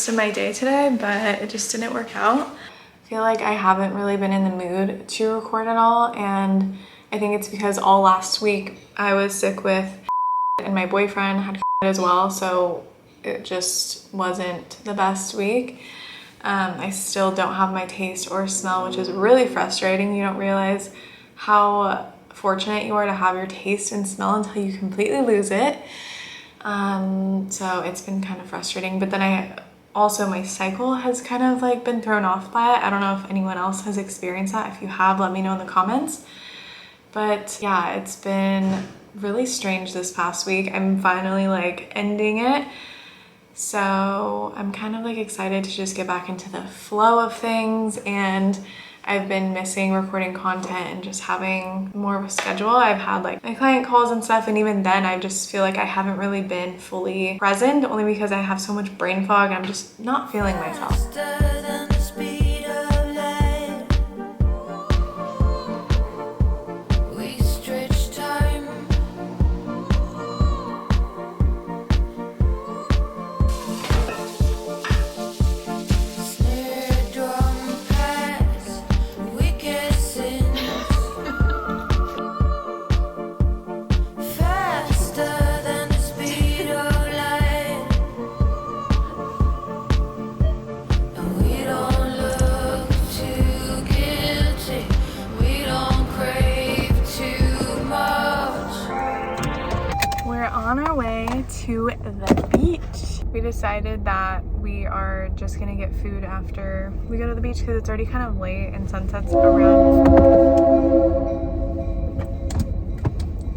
most of my day today, but it just didn't work out. I feel like I haven't really been in the mood to record at all, and I think it's because all last week I was sick with and my boyfriend had as well, so it just wasn't the best week. I still don't have my taste or smell, which is really frustrating. You don't realize how fortunate you are to have your taste and smell until you completely lose it. So it's been kind of frustrating, but then my cycle has kind of like been thrown off by it. I don't know if anyone else has experienced that. If you have, let me know in the comments. But yeah, it's been really strange this past week. I'm finally like ending it. So I'm kind of like excited to just get back into the flow of things, and I've been missing recording content and just having more of a schedule. I've had like my client calls and stuff, and even then I just feel like I haven't really been fully present, only because I have so much brain fog and I'm just not feeling myself. To the beach. We decided that we are just gonna get food after we go to the beach because it's already kind of late and sunset's around.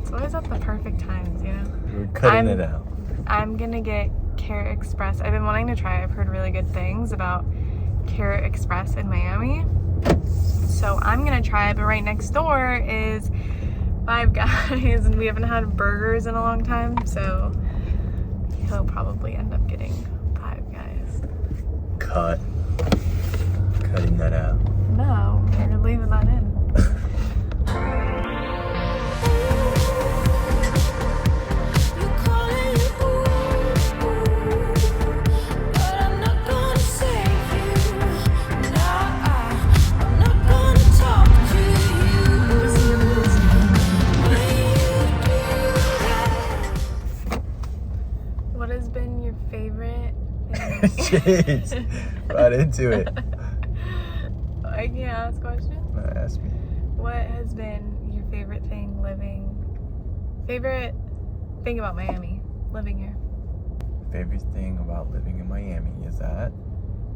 It's always at the perfect times, you know? We're cutting it out. I'm gonna get Carrot Express. I've been wanting to try. I've heard really good things about Carrot Express in Miami. So I'm gonna try it, but right next door is Five Guys and we haven't had burgers in a long time, so he'll probably end up getting Five Guys. Cutting that out. No, you're leaving that in. Jeez, right into it. I can't ask questions. Ask me. What has been your favorite thing favorite thing about Miami, living here? Favorite thing about living in Miami is that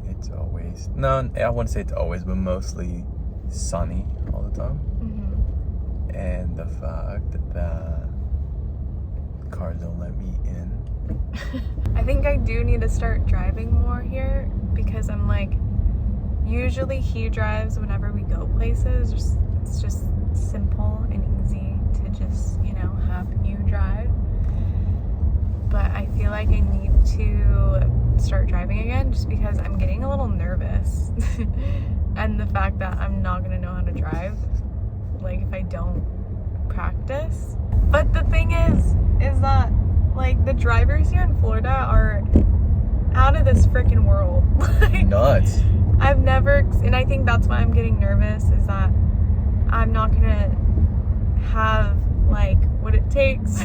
it's always, no, I wouldn't say it's always, but mostly sunny all the time. Mm-hmm. And the fact that the cars don't let me in. I think I do need to start driving more here because I'm like, usually he drives whenever we go places. It's just simple and easy to just, you know, have you drive. But I feel like I need to start driving again just because I'm getting a little nervous. And the fact that I'm not gonna know how to drive, like if I don't practice. But the thing is that like the drivers here in Florida are out of this freaking world. Like, nuts. I've never, and I think that's why I'm getting nervous, is that I'm not gonna have like what it takes.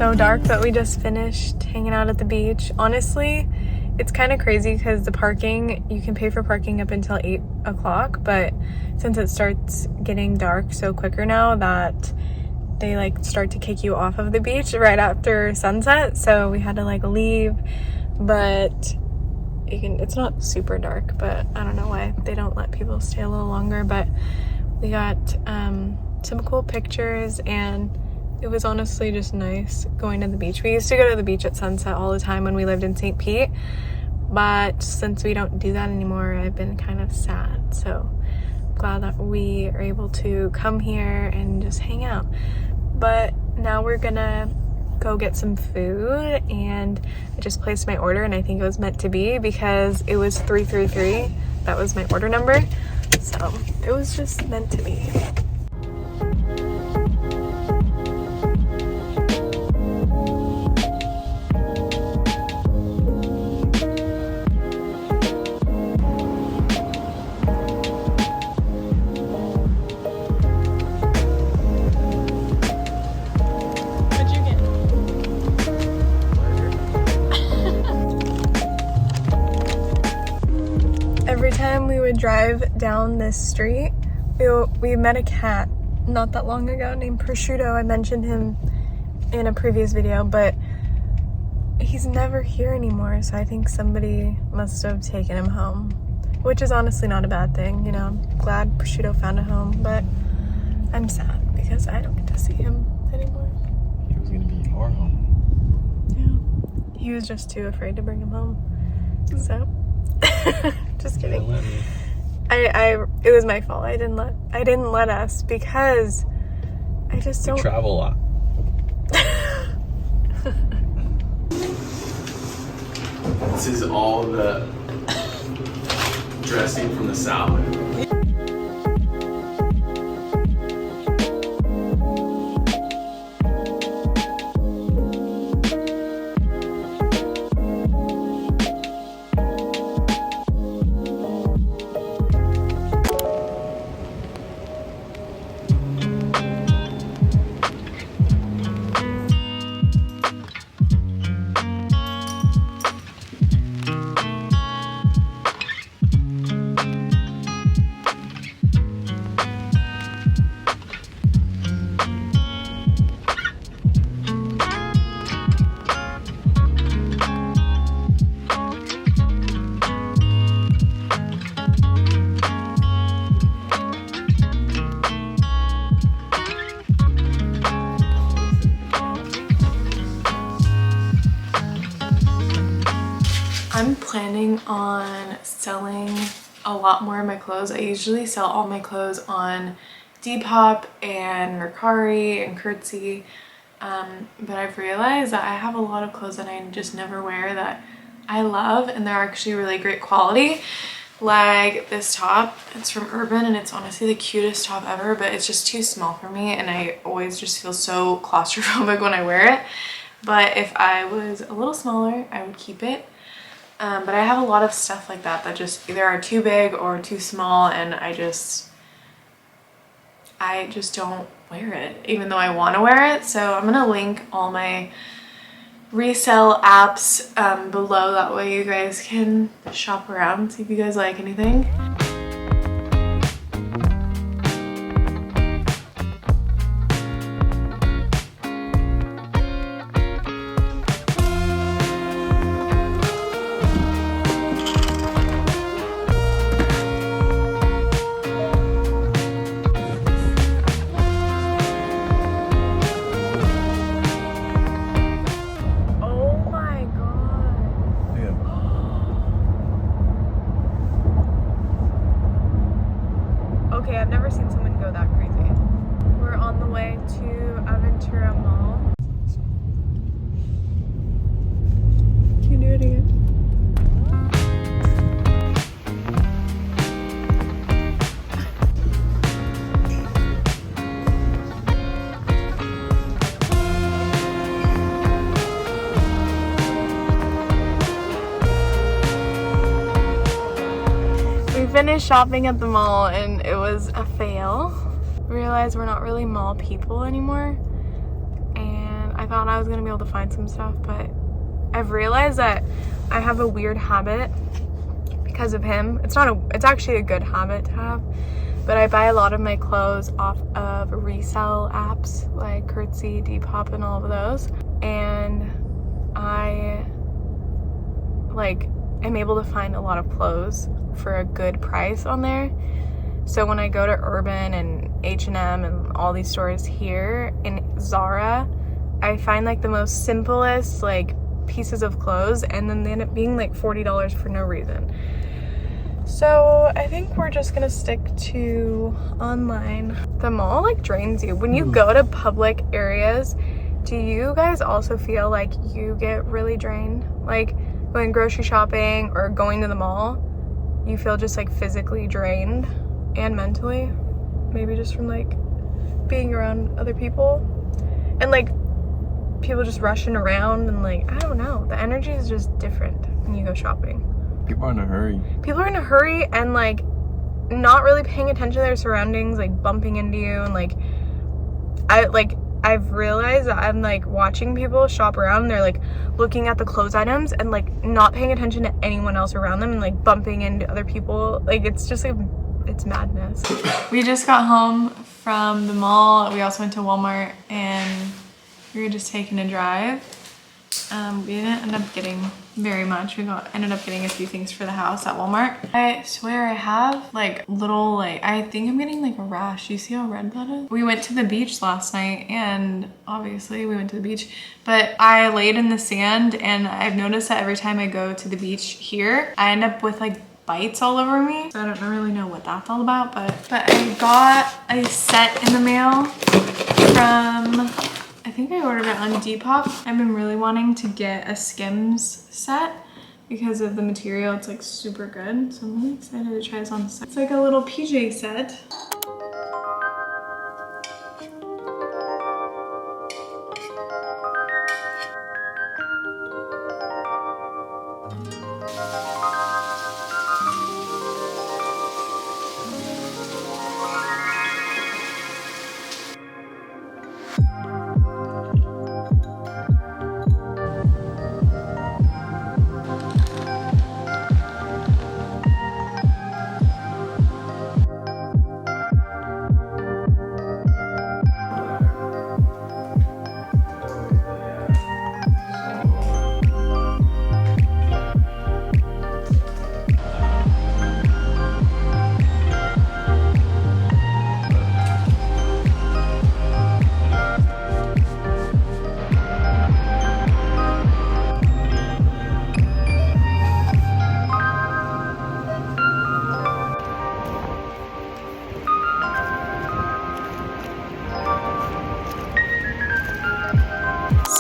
so dark, but we just finished hanging out at the beach. Honestly, it's kind of crazy because the parking, you can pay for parking up until 8 o'clock, but since it starts getting dark so quicker now that they like start to kick you off of the beach right after sunset, so we had to like leave. But it's not super dark, but I don't know why they don't let people stay a little longer. But we got some cool pictures, and it was honestly just nice going to the beach. We used to go to the beach at sunset all the time when we lived in St. Pete, but since we don't do that anymore, I've been kind of sad. So I'm glad that we are able to come here and just hang out. But now we're gonna go get some food, and I just placed my order, and I think it was meant to be because it was 333. That was my order number, so it was just meant to be. Every time we would drive down this street, we met a cat not that long ago named Prosciutto. I mentioned him in a previous video, but he's never here anymore, so I think somebody must have taken him home, which is honestly not a bad thing, you know. I'm glad Prosciutto found a home, but I'm sad because I don't get to see him anymore. He was gonna be our home. Yeah, he was just too afraid to bring him home, so just kidding. It was my fault. I didn't let us because I just don't travel a lot. This is all the dressing from the salad. I'm planning on selling a lot more of my clothes. I usually sell all my clothes on Depop and Mercari and Curtsy, but I've realized that I have a lot of clothes that I just never wear that I love, and they're actually really great quality. Like this top, it's from Urban, and it's honestly the cutest top ever, but it's just too small for me, and I always just feel so claustrophobic when I wear it. But if I was a little smaller, I would keep it. But I have a lot of stuff like that that just either are too big or too small, and I just don't wear it, even though I want to wear it. So I'm gonna link all my resale apps below, that way you guys can shop around, see if you guys like anything. Okay, I've never seen someone go that crazy. We're on the way to Aventura Mall. Can you do it again? Finished shopping at the mall and it was a fail. Realized we're not really mall people anymore, and I thought I was gonna be able to find some stuff, but I've realized that I have a weird habit because of him. It's actually a good habit to have, but I buy a lot of my clothes off of resale apps like Curtsy, Depop, and all of those. And I like am able to find a lot of clothes for a good price on there. So when I go to Urban and H&M and all these stores here in Zara, I find like the most simplest like pieces of clothes, and then they end up being like $40 for no reason. So I think we're just gonna stick to online. The mall like drains you. When you go to public areas, do you guys also feel like you get really drained? Like going grocery shopping or going to the mall, you feel just like physically drained and mentally? Maybe just from like being around other people and like people just rushing around, and like, I don't know, the energy is just different when you go shopping. People are in a hurry. People are in a hurry and like not really paying attention to their surroundings, like bumping into you. And like I've realized that I'm like watching people shop around and they're like looking at the clothes items and like not paying attention to anyone else around them and like bumping into other people. Like it's just like, it's madness. We just got home from the mall. We also went to Walmart and we were just taking a drive. We didn't end up getting very much. Ended up getting a few things for the house at Walmart. I swear I have like little, like, I think I'm getting like a rash. You see how red that is? We went to the beach last night, and obviously we went to the beach, but I laid in the sand, and I've noticed that every time I go to the beach here, I end up with like bites all over me. So I don't really know what that's all about, but I got a set in the mail from, I think I ordered it on Depop. I've been really wanting to get a Skims set because of the material. It's like super good. So I'm really excited to try this on the set. It's like a little PJ set.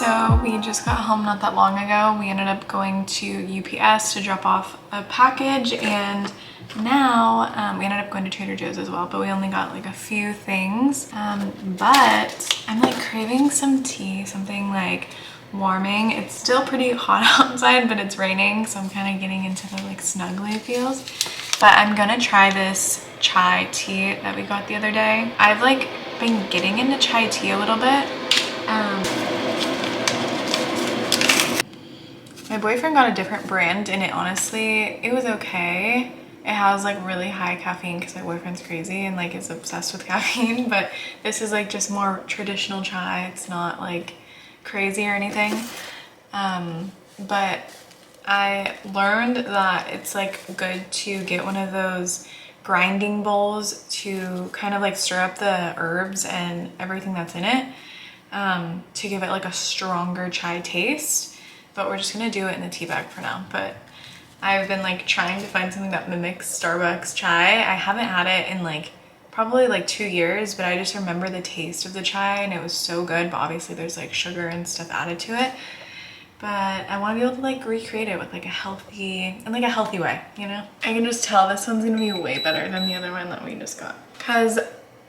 So we just got home not that long ago. We ended up going to UPS to drop off a package, and now we ended up going to Trader Joe's as well, but we only got like a few things. But I'm like craving some tea, something like warming. It's still pretty hot outside, but it's raining, so I'm kind of getting into the like snuggly feels. But I'm gonna try this chai tea that we got the other day. I've like been getting into chai tea a little bit. My boyfriend got a different brand, and it was okay. It has like really high caffeine because my boyfriend's crazy and like is obsessed with caffeine, but this is like just more traditional chai. It's not like crazy or anything. But I learned that it's like good to get one of those grinding bowls to kind of like stir up the herbs and everything that's in it, to give it like a stronger chai taste. But we're just gonna do it in the tea bag for now. But I've been like trying to find something that mimics Starbucks chai. I haven't had it in like probably like 2 years, but I just remember the taste of the chai and it was so good. But obviously there's like sugar and stuff added to it. But I want to be able to like recreate it with like a healthy way, you know? I can just tell this one's gonna be way better than the other one that we just got. Cause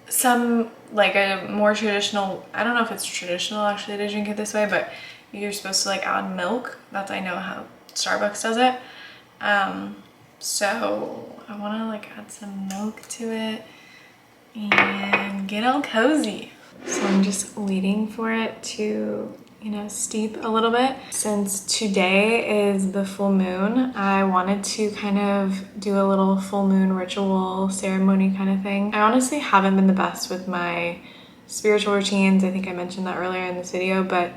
some like a more traditional, I don't know if it's traditional actually to drink it this way, but you're supposed to like add milk. That's, I know how Starbucks does it. So I want to like add some milk to it and get all cozy. So I'm just waiting for it to, steep a little bit. Since today is the full moon, I wanted to kind of do a little full moon ritual ceremony kind of thing. I honestly haven't been the best with my spiritual routines. I think I mentioned that earlier in this video, but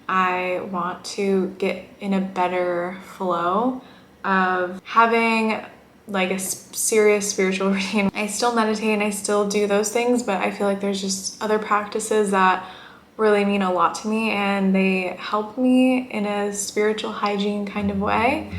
I want to get in a better flow of having like a serious spiritual routine. I still meditate and I still do those things, but I feel like there's just other practices that really mean a lot to me, and they help me in a spiritual hygiene kind of way.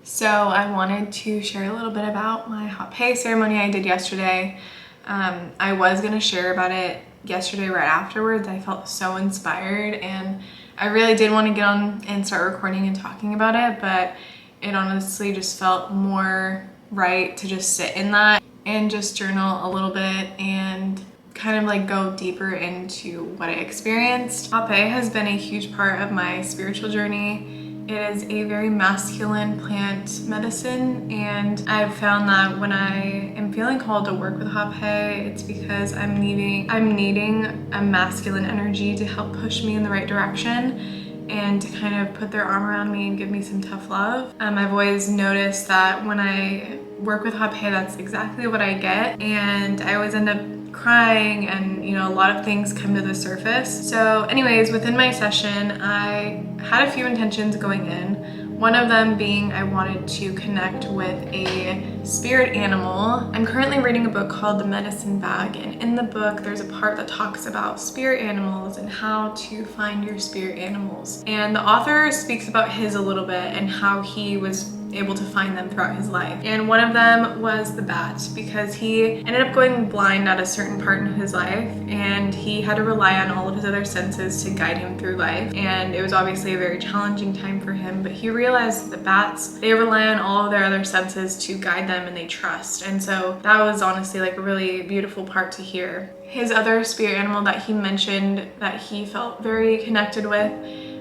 So I wanted to share a little bit about my hot pay ceremony I did yesterday. I was gonna share about it yesterday right afterwards. I felt so inspired and I really did want to get on and start recording and talking about it, but it honestly just felt more right to just sit in that and just journal a little bit and kind of like go deeper into what I experienced. Hot pay has been a huge part of my spiritual journey. It is a very masculine plant medicine, and I've found that when I am feeling called to work with hot pay, it's because I'm needing a masculine energy to help push me in the right direction and to kind of put their arm around me and give me some tough love. I've always noticed that when I work with hot pay, that's exactly what I get, and I always end up crying, and a lot of things come to the surface. So anyways, within my session, I had a few intentions going in. One of them being I wanted to connect with a spirit animal. I'm currently reading a book called The Medicine Bag, and in the book there's a part that talks about spirit animals and how to find your spirit animals. And the author speaks about his a little bit and how he was able to find them throughout his life. And one of them was the bat, because he ended up going blind at a certain part in his life and he had to rely on all of his other senses to guide him through life. And it was obviously a very challenging time for him, but he realized that the bats, they rely on all of their other senses to guide them and they trust. And so that was honestly like a really beautiful part to hear. His other spirit animal that he mentioned that he felt very connected with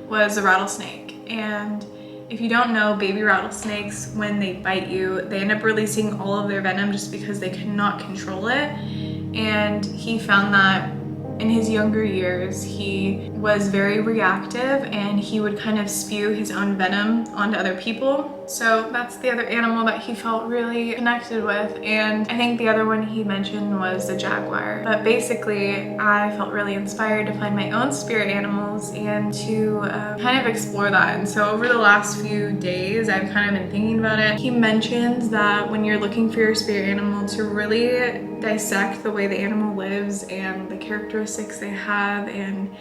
was a rattlesnake. And if you don't know, baby rattlesnakes, when they bite you, they end up releasing all of their venom just because they cannot control it. And he found that in his younger years, he was very reactive and he would kind of spew his own venom onto other people. So that's the other animal that he felt really connected with. And I think the other one he mentioned was the jaguar. But basically, I felt really inspired to find my own spirit animals and to kind of explore that. And so over the last few days, I've kind of been thinking about it. He mentions that when you're looking for your spirit animal, to really dissect the way the animal lives and the characteristics they have and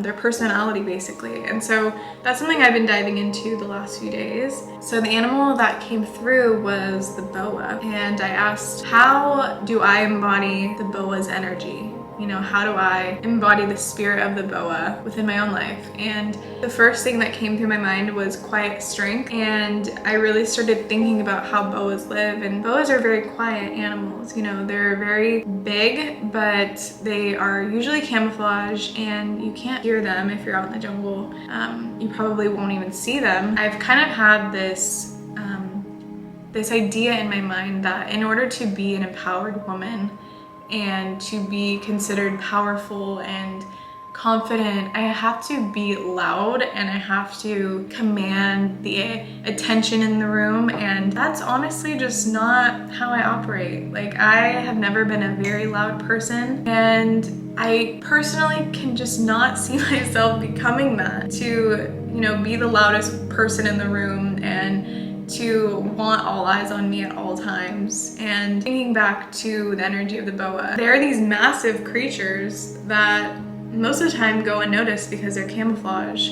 their personality basically. And so that's something I've been diving into the last few days. So the animal that came through was the boa, and I asked, how do I embody the boa's energy? How do I embody the spirit of the boa within my own life? And the first thing that came through my mind was quiet strength. And I really started thinking about how boas live. And boas are very quiet animals. They're very big, but they are usually camouflaged and you can't hear them if you're out in the jungle. You probably won't even see them. I've kind of had this idea in my mind that in order to be an empowered woman and to be considered powerful and confident, I have to be loud and I have to command the attention in the room, and that's honestly just not how I operate. Like, I have never been a very loud person, and I personally can just not see myself becoming that, to, you know, be the loudest person in the room and to want all eyes on me at all times. And thinking back to the energy of the boa, there are these massive creatures that most of the time go unnoticed because they're camouflage,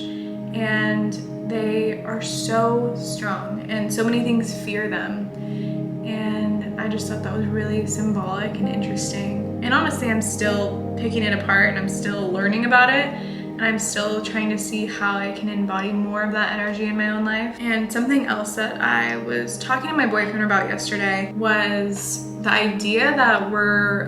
and they are so strong and so many things fear them. And I just thought that was really symbolic and interesting. And honestly, I'm still picking it apart and I'm still learning about it. And I'm still trying to see how I can embody more of that energy in my own life. And something else that I was talking to my boyfriend about yesterday was the idea that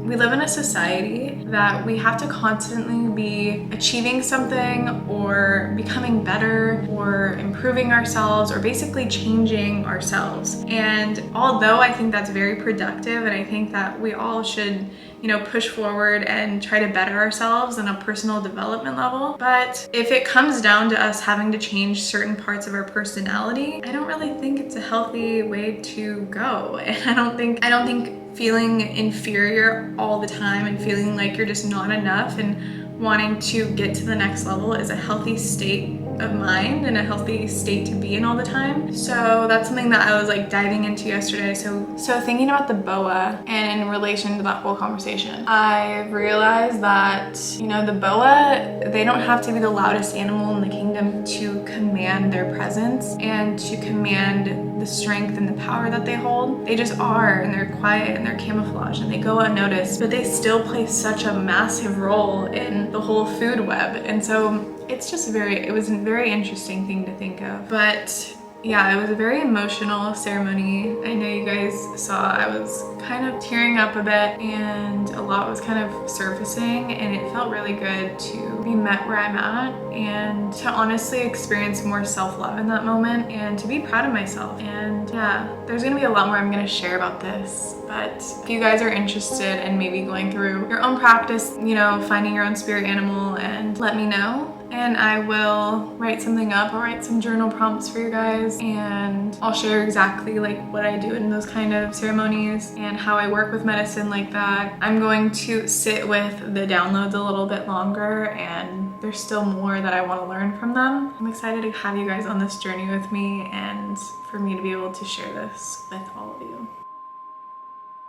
we live in a society that we have to constantly be achieving something or becoming better or improving ourselves or basically changing ourselves. And although I think that's very productive, and I think that we all should, you know, push forward and try to better ourselves on a personal development level, but if it comes down to us having to change certain parts of our personality, I don't really think it's a healthy way to go. And I don't think feeling inferior all the time and feeling like you're just not enough and wanting to get to the next level is a healthy state of mind and a healthy state to be in all the time. So that's something that I was like diving into yesterday. So thinking about the boa and in relation to that whole conversation, I've realized that, you know, the boa, they don't have to be the loudest animal in the kingdom to command their presence and to command the strength and the power that they hold. They just are, and they're quiet and they're camouflaged and they go unnoticed, but they still play such a massive role in the whole food web. And so it's just it was a very interesting thing to think of. But yeah, it was a very emotional ceremony. I know you guys saw I was kind of tearing up a bit and a lot was kind of surfacing, and it felt really good to be met where I'm at and to honestly experience more self-love in that moment and to be proud of myself. And yeah, there's gonna be a lot more I'm gonna share about this, but if you guys are interested in maybe going through your own practice, you know, finding your own spirit animal, and let me know. And I will write something up. I'll write some journal prompts for you guys, and I'll share exactly like what I do in those kind of ceremonies and how I work with medicine like that. I'm going to sit with the downloads a little bit longer, and there's still more that I want to learn from them. I'm excited to have you guys on this journey with me and for me to be able to share this with all